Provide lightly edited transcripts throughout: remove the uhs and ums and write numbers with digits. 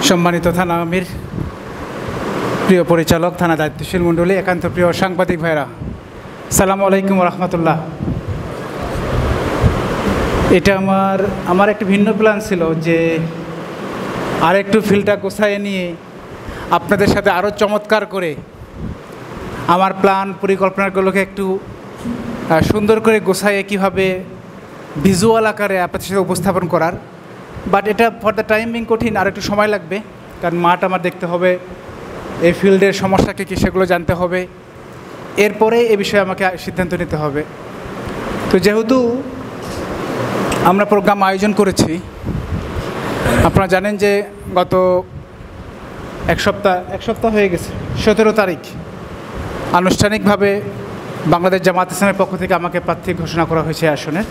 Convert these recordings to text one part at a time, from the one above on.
সম্মানিত থানা আমির, প্রিয় পরিচালক, থানা দায়িত্বশীল মণ্ডলী, একান্ত প্রিয় সাংবাদিক ভাইরা, সালামু আলাইকুম রহমতুল্লাহ। এটা আমার একটি ভিন্ন প্ল্যান ছিল যে আর একটু ফিল্ডটা গোছায় নিয়ে আপনাদের সাথে আরও চমৎকার করে আমার প্ল্যান পরিকল্পনাগুলোকে একটু সুন্দর করে গোছায় কীভাবে ভিজুয়াল আকারে আপনাদের সাথে উপস্থাপন করার। বাট এটা ফর দ্য টাইমিং কঠিন, আর একটু সময় লাগবে, কারণ মাঠ আমার দেখতে হবে, এই ফিল্ডের সমস্যাকে কী সেগুলো জানতে হবে, এরপরে এ বিষয়ে আমাকে সিদ্ধান্ত নিতে হবে। তো যেহেতু আমরা প্রোগ্রাম আয়োজন করেছি, আপনারা জানেন যে গত এক সপ্তাহ হয়ে গেছে, 17 তারিখ আনুষ্ঠানিকভাবে বাংলাদেশ জামাত ইসলামের পক্ষ থেকে আমাকে প্রার্থী ঘোষণা করা হয়েছে আসনের।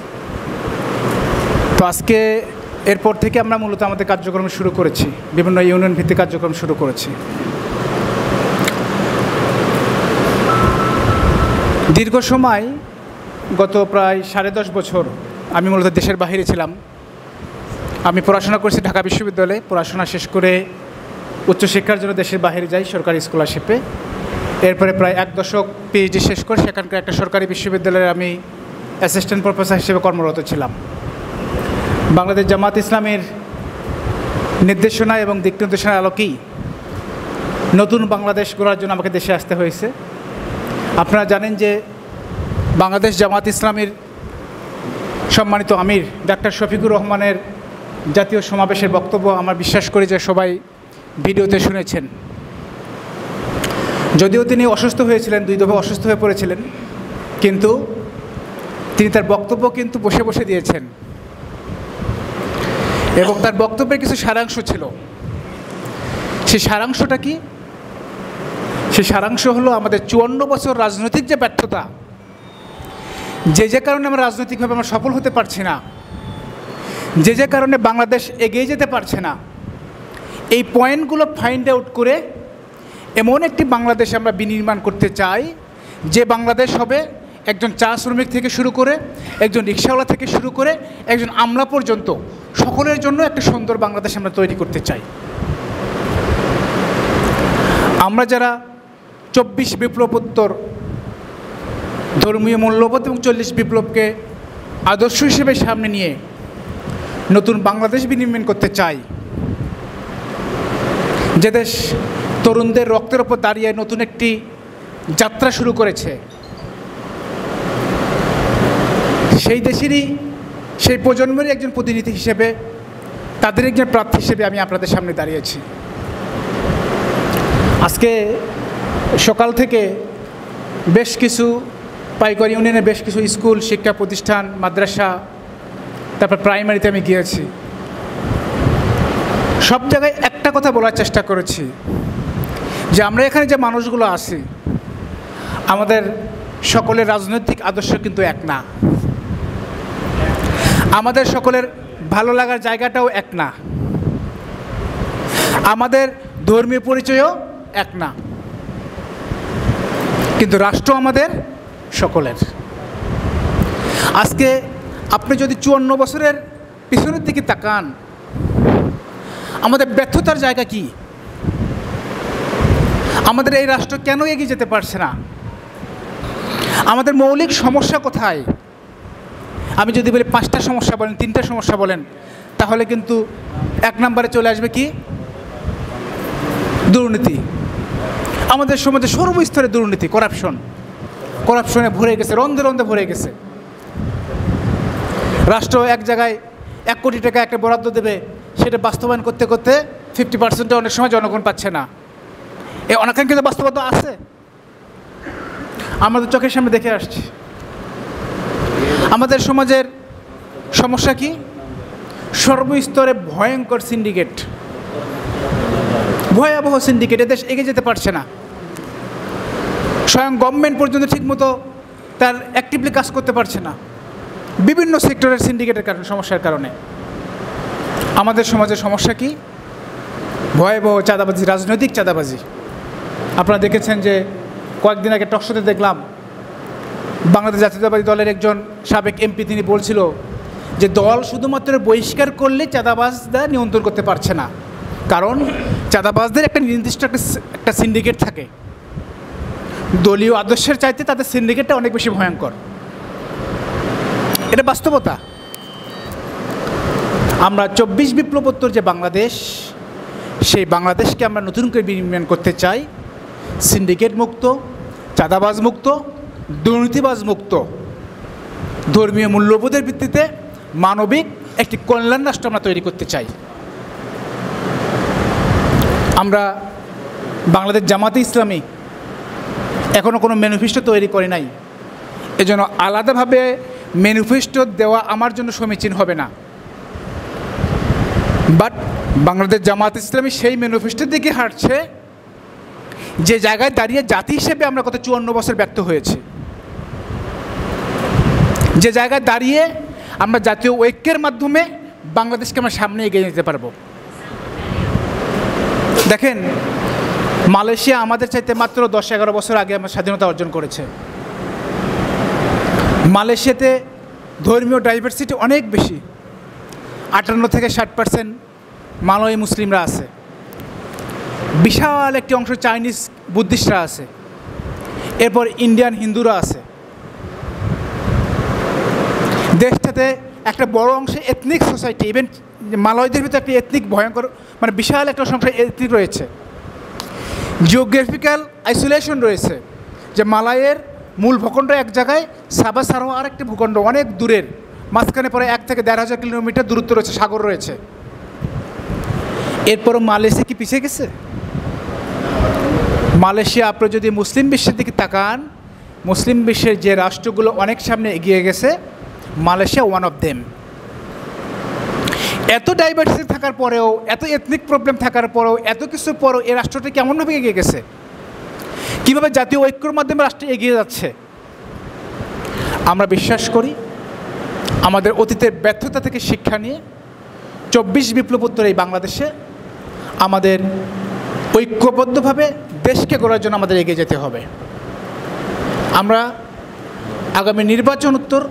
তো আজকে এরপর থেকে আমরা মূলত আমাদের কার্যক্রম শুরু করেছি, বিভিন্ন ইউনিয়ন ভিত্তিক কার্যক্রম শুরু করেছি। দীর্ঘ সময়, গত প্রায় 10.5 বছর আমি মূলত দেশের বাইরে ছিলাম। আমি পড়াশোনা করেছি ঢাকা বিশ্ববিদ্যালয়ে, পড়াশোনা শেষ করে উচ্চশিক্ষার জন্য দেশের বাইরে যাই সরকারি স্কলারশিপে। এরপরে প্রায় 1 দশক পিএইচডি শেষ করে সেখানকার একটা সরকারি বিশ্ববিদ্যালয়ে আমি অ্যাসিস্ট্যান্ট প্রফেসর হিসেবে কর্মরত ছিলাম। বাংলাদেশ জামাত ইসলামের নির্দেশনা এবং দিক নির্দেশনার আলোকেই নতুন বাংলাদেশ গড়ার জন্য আমাকে দেশে আসতে হয়েছে। আপনারা জানেন যে বাংলাদেশ জামাত ইসলামের সম্মানিত আমির ডাক্তার শফিকুর রহমানের জাতীয় সমাবেশের বক্তব্য আমার বিশ্বাস করি যে সবাই ভিডিওতে শুনেছেন। যদিও তিনি অসুস্থ হয়েছিলেন, 2 দফা অসুস্থ হয়ে পড়েছিলেন, কিন্তু তিনি তার বক্তব্য কিন্তু বসে বসে দিয়েছেন এবং তার বক্তব্যের কিছু সারাংশ ছিল। সেই সারাংশটা কি? সেই সারাংশ হলো আমাদের 54 বছর রাজনৈতিক যে ব্যর্থতা, যে কারণে আমরা রাজনৈতিকভাবে আমরা সফল হতে পারছি না, যে কারণে বাংলাদেশ এগিয়ে যেতে পারছে না, এই পয়েন্টগুলো ফাইন্ড আউট করে এমন একটি বাংলাদেশ আমরা বিনির্মাণ করতে চাই, যে বাংলাদেশ হবে একজন চা শ্রমিক থেকে শুরু করে, একজন রিক্সাওয়ালা থেকে শুরু করে, একজন আমলা পর্যন্ত সকলের জন্য একটা সুন্দর বাংলাদেশ আমরা তৈরি করতে চাই। আমরা যারা 24 বিপ্লবোত্তর ধর্মীয় মূল্যবোধ এবং 40 বিপ্লবকে আদর্শ হিসেবে সামনে নিয়ে নতুন বাংলাদেশ বিনির্মাণ করতে চাই, যে দেশ তরুণদের রক্তের ওপর দাঁড়িয়ে নতুন একটি যাত্রা শুরু করেছে, সেই দেশেরই সেই প্রজন্মেরই একজন প্রতিনিধি হিসেবে, তাদের একজন প্রার্থী হিসেবে আমি আপনাদের সামনে দাঁড়িয়েছি। আজকে সকাল থেকে বেশ কিছু পাইকারি ইউনিয়নের বেশ কিছু স্কুল, শিক্ষা প্রতিষ্ঠান, মাদ্রাসা, তারপর প্রাইমারিতে আমি গিয়েছি। সব জায়গায় একটা কথা বলার চেষ্টা করেছি যে আমরা এখানে যে মানুষগুলো আছি, আমাদের সকলের রাজনৈতিক আদর্শ কিন্তু এক না, আমাদের সকলের ভালো লাগার জায়গাটাও এক না, আমাদের ধর্মীয় পরিচয়ও এক না, কিন্তু রাষ্ট্র আমাদের সকলের। আজকে আপনি যদি 54 বছরের পিছনের দিকে তাকান, আমাদের ব্যর্থতার জায়গা কি? আমাদের এই রাষ্ট্র কেন এগিয়ে যেতে পারছে না? আমাদের মৌলিক সমস্যা কোথায়? আমি যদি বলি 5টা সমস্যা বলেন, 3টা সমস্যা বলেন, তাহলে কিন্তু 1 নম্বরে চলে আসবে কি? দুর্নীতি। আমাদের সমাজে সর্বস্তরে দুর্নীতি, করাপশনে ভরে গেছে, রন্ধে রন্ধে ভরে গেছে। রাষ্ট্র এক জায়গায় 1 কোটি টাকা একটা বরাদ্দ দেবে, সেটা বাস্তবায়ন করতে করতে 50% অনেক সময় জনগণ পাচ্ছে না। এই অনাকাঙ্ক্ষিত বাস্তবতা আছে, আমাদের চোখের সামনে দেখে আসছি। আমাদের সমাজের সমস্যা কি? সর্বস্তরে ভয়ঙ্কর সিন্ডিকেট, ভয়াবহ সিন্ডিকেট। এদেশ এগিয়ে যেতে পারছে না। স্বয়ং গভর্নমেন্ট পর্যন্ত ঠিকমতো তার অ্যাক্টিভলি কাজ করতে পারছে না, বিভিন্ন সেক্টরের সিন্ডিকেটের কারণে, সমস্যার কারণে। আমাদের সমাজের সমস্যা কি? ভয়াবহ চাঁদাবাজি, রাজনৈতিক চাঁদাবাজি। আপনারা দেখেছেন যে কয়েকদিন আগে টকশোতে দেখলাম বাংলাদেশ জাতীয়তাবাদী দলের একজন সাবেক এমপি, তিনি বলছিল যে দল শুধুমাত্র বহিষ্কার করলে চাঁদাবাজরা নিয়ন্ত্রণ করতে পারছে না, কারণ চাঁদাবাজদের একটা নির্দিষ্ট একটা সিন্ডিকেট থাকে, দলীয় আদর্শের চাইতে তাদের সিন্ডিকেটটা অনেক বেশি ভয়ঙ্কর, এটা বাস্তবতা। আমরা 24 বিপ্লবোত্তর যে বাংলাদেশ, সেই বাংলাদেশকে আমরা নতুন করে বিনির্মাণ করতে চাই, সিন্ডিকেট মুক্ত, চাঁদাবাজ মুক্ত, দুর্নীতিবাজ মুক্ত, ধর্মীয় মূল্যবোধের ভিত্তিতে মানবিক একটি কল্যাণ রাষ্ট্র আমরা তৈরি করতে চাই। আমরা বাংলাদেশ জামাতে ইসলামী এখনও কোনো ম্যানিফেস্টো তৈরি করি নাই, এজন্য আলাদাভাবে ম্যানিফেস্টো দেওয়া আমার জন্য সমীচীন হবে না। বাট বাংলাদেশ জামাত ইসলামী সেই ম্যানিফেস্টোর দিকে হাঁটছে যে জায়গায় দাঁড়িয়ে জাতি হিসেবে আমরা গত 54 বছর ব্যর্থ হয়েছি, যে জায়গায় দাঁড়িয়ে আমরা জাতীয় ঐক্যের মাধ্যমে বাংলাদেশকে আমরা সামনে এগিয়ে নিতে পারবো। দেখেন, মালয়েশিয়া আমাদের চাইতে মাত্র 10-11 বছর আগে আমরা স্বাধীনতা অর্জন করেছে। মালয়েশিয়াতে ধর্মীয় ডাইভার্সিটি অনেক বেশি, 58 থেকে 60% মালয় মুসলিমরা আছে, বিশাল একটি অংশ চাইনিজ বুদ্ধিস্টরা আছে, এরপর ইন্ডিয়ান হিন্দুরা আছে। দেশটাতে একটা বড় অংশ এথনিক সোসাইটি, ইভেন মালয়দের ভিতরে একটি এথনিক ভয়ঙ্কর মানে বিশাল একটা সংখ্যা এথনিক রয়েছে। জিওগ্রাফিক্যাল আইসোলেশন রয়েছে, যে মালয়ের মূল ভূখণ্ড এক জায়গায়, সাবা সারোয়া আর একটি ভূখণ্ড অনেক দূরের, মাঝখানে পরে 1 থেকে 1,500 কিলোমিটার দূরত্ব রয়েছে, সাগর রয়েছে। এরপরও মালয়েশিয়া কি পিছিয়ে গেছে? মালয়েশিয়া, আপনি যদি মুসলিম বিশ্বের দিকে তাকান, মুসলিম বিশ্বের যে রাষ্ট্রগুলো অনেক সামনে এগিয়ে গেছে, মালয়েশিয়া ওয়ান অফ দেম। এত ডাইভার্সিটি থাকার পরেও, এত এথনিক প্রবলেম থাকার পরেও, এত কিছুর পরেও এই রাষ্ট্রটি কেমনভাবে এগিয়ে গেছে, কীভাবে জাতীয় ঐক্যর মাধ্যমে রাষ্ট্র এগিয়ে যাচ্ছে? আমরা বিশ্বাস করি আমাদের অতীতের ব্যর্থতা থেকে শিক্ষা নিয়ে 24 বিপ্লবোত্তর এই বাংলাদেশে আমাদের ঐক্যবদ্ধভাবে দেশকে গড়ার জন্য আমাদের এগিয়ে যেতে হবে। আমরা আগামী নির্বাচন উত্তর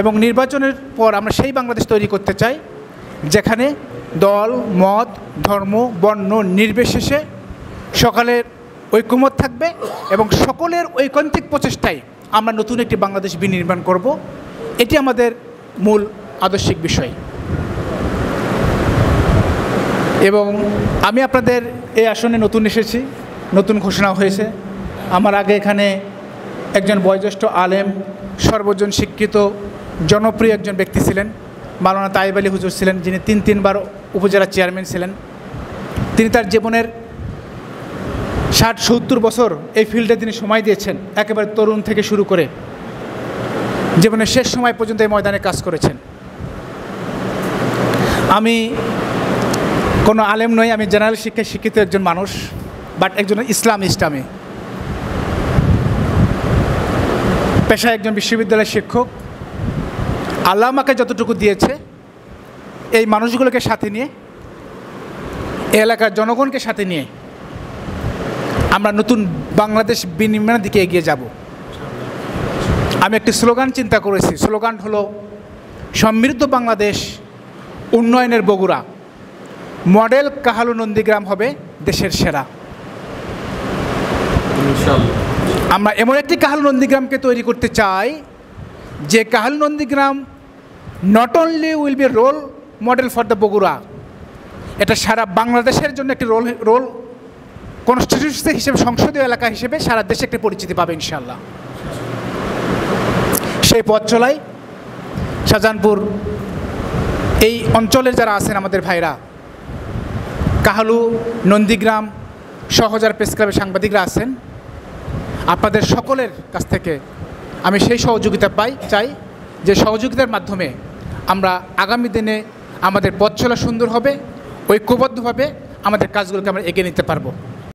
এবং নির্বাচনের পর আমরা সেই বাংলাদেশ তৈরি করতে চাই, যেখানে দল, মত, ধর্ম, বর্ণ নির্বিশেষে সকলের ঐক্যমত থাকবে এবং সকলের ঐকান্তিক প্রচেষ্টায় আমরা নতুন একটি বাংলাদেশ বিনির্মাণ করব। এটি আমাদের মূল আদর্শিক বিষয়। এবং আমি আপনাদের এই আসনে নতুন এসেছি, নতুন ঘোষণা হয়েছে। আমার আগে এখানে একজন বয়োজ্যেষ্ঠ আলেম, সর্বজন শিক্ষিত, জনপ্রিয় একজন ব্যক্তি ছিলেন, মাওলানা তাইব আলী হুজুর ছিলেন, যিনি 3 বার উপজেলা চেয়ারম্যান ছিলেন। তিনি তার জীবনের 60-70 বছর এই ফিল্ডে তিনি সময় দিয়েছেন, একেবারে তরুণ থেকে শুরু করে জীবনের শেষ সময় পর্যন্ত এই ময়দানে কাজ করেছেন। আমি কোনো আলেম নই, আমি জেনারেল শিক্ষায় শিক্ষিত একজন মানুষ, বাট একজন ইসলামিস্ট। আমি পেশায় একজন বিশ্ববিদ্যালয়ের শিক্ষক। আল্লাহ আমাকে যতটুকু দিয়েছে, এই মানুষগুলোকে সাথে নিয়ে, এই এলাকার জনগণকে সাথে নিয়ে আমরা নতুন বাংলাদেশ বিনির্মাণের দিকে এগিয়ে যাব। আমি একটি স্লোগান চিন্তা করেছি, স্লোগান হলো সমৃদ্ধ বাংলাদেশ, উন্নয়নের বগুড়া, মডেল কাহালু নন্দীগ্রাম হবে দেশের সেরা। আমরা এমন একটি কাহালু নন্দীগ্রামকে তৈরি করতে চাই, যে Kahalu Nandigram not only will be role model for the Bogura, এটা সারা বাংলাদেশের জন্য একটি রোল কনস্টিটিউশন হিসেবে, সংসদীয় এলাকা হিসেবে সারা দেশে একটি পরিচিতি পাবে ইনশাল্লাহ। সেই পথ চলাই শাহজাহানপুর এই অঞ্চলের যারা আছেন আমাদের ভাইরা, কাহালু, নন্দীগ্রাম সহ যারা প্রেস ক্লাবের সাংবাদিকরা আছেন, আপনাদের সকলের কাছ থেকে আমি সেই সহযোগিতা চাই, যে সহযোগিতার মাধ্যমে আমরা আগামী দিনে আমাদের পথ চলা সুন্দর হবে, ঐক্যবদ্ধভাবে আমাদের কাজগুলোকে আমরা এগিয়ে নিতে পারবো।